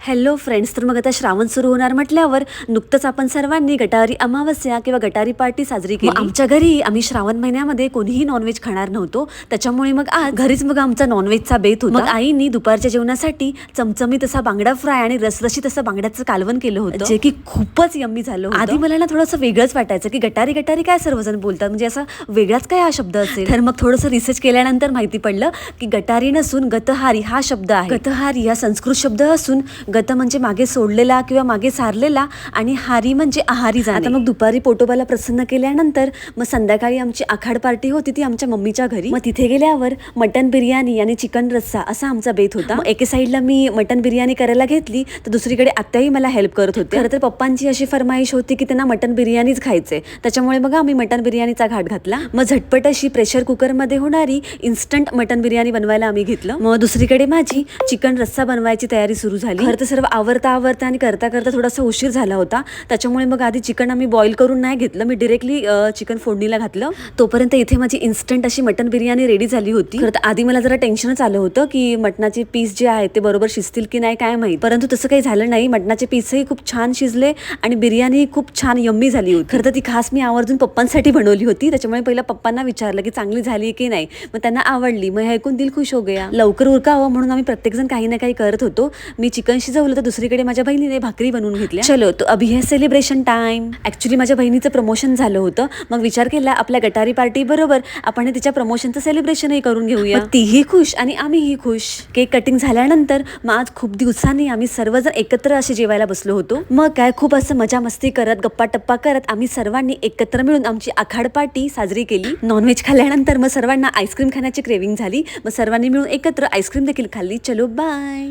Hello friends, तर मग आता श्रावण सुरू होणार म्हटल्यावर नुकतंच आपण सर्वांनी गटारी अमावस्या किंवा गटारी पार्टी साजरी केली. आमच्या घरी आम्ही श्रावण महिन्यामध्ये कोणीही नॉनव्हेज खाणार नव्हतो, त्याच्यामुळे मग आज घरीच मग आमचा नॉनव्हेजचा बेत होता. मग आईनी दुपारच्या जेवणासाठी चमचमीत असा बांगडा फ्राय आणि रसरशीत असं बांगड्याचं कालवण केलं होतं, जे की खूपच यम्मी झालं होतं. आधी मला ना थोडंसं वेगळंच वाटायचं की गटारी गटारी काय सर्वजण बोलतात, म्हणजे असा वेगळाच काय हा शब्द असेल. तर मग थोडंसं रिसर्च केल्यानंतर माहिती पडलं की गटारी नसून गतहारी हा शब्द आहे. गतहारी हा संस्कृत शब्द असून गत म्हणजे मागे सोडलेला किंवा मागे सारलेला आणि हारी म्हणजे आहारी जाणे. आता मग दुपारी पोटोबाला प्रसन्न केल्यानंतर मग संध्याकाळी आमची आखाड पार्टी होती, ती आमच्या मम्मीच्या घरी. मग तिथे गेल्यावर मटन बिर्याणी आणि चिकन रस्सा असा आमचा बेत होता. एके साईडला मी मटन बिर्याणी करायला घेतली तर दुसरीकडे आत्याही मला हेल्प करत होते. खरं तर पप्पांची अशी फरमाईश होती की त्यांना मटन बिर्याणीच खायचे, त्याच्यामुळे मग आम्ही मटन बिर्याणीचा घाट घातला. मग झटपट अशी प्रेशर कुकर मध्ये होणारी इन्स्टंट मटन बिर्याणी बनवायला आम्ही घेतलं. मग दुसरीकडे माझी चिकन रस्सा बनवायची तयारी सुरू झाली. खरं तर सर्व आवरता आणि करता करता थोडासा उशीर झाला होता, त्याच्यामुळे मग आधी चिकन आम्ही बॉईल करून नाही घेतलं, मी डिरेक्टली चिकन फोडणीला घातलं. तोपर्यंत इथे माझी इन्स्टंट अशी मटन बिर्याणी रेडी झाली होती. खरं तर आधी मला जरा टेन्शनच आलं होतं की मटणाचे पीस जे आहेत ते बरोबर शिजतील की नाही काय माहित, परंतु तसं काही झालं नाही. मटणाचे पीसही खूप छान शिजले आणि बिर्याणी खूप छान यम्मी झाली होती. खरं तर ती खास मी आवर्जून पप्पांसाठी बनवली होती, त्याच्यामुळे पहिला पप्पांना विचारलं की चांगली झाली की नाही. मग त्यांना आवडली. मग हे ऐकून दिल खुश हो गया. लवकर उरकावं म्हणून आम्ही प्रत्येकजण काही ना काही करत होतो. मी चिकन शिजवलं तर दुसरीकडे माझ्या बहिणीने भाकरी बनवून घेतल्या. चलो तो अभी है सेलिब्रेशन टाइम. ऍक्च्युली माझ्या बहिणीचं प्रमोशन झालं होतं, मग विचार केला आपल्या गटारी पार्टी बरोबर आपण तिच्या प्रमोशनचं सेलिब्रेशनही करून घेऊया. तीही खुश आणि आम्हीही खुश. केक कटिंग झाल्यानंतर मग आज खूप दिवसांनी आम्ही सर्वजण एकत्र असे जेवायला बसलो होतो. मग काय खूप असं मजा मस्ती करत गप्पा टप्पा करत आम्ही सर्वांनी एकत्र मिळून आमची आखाड पार्टी साजरी केली. नॉनव्हेज खाल्ल्यानंतर मग सर्वांना आईस्क्रीम खाण्याची क्रेविंग झाली, मग सर्वांनी मिळून एकत्र आईस्क्रीम देखील खाल्ली. चलो बाय.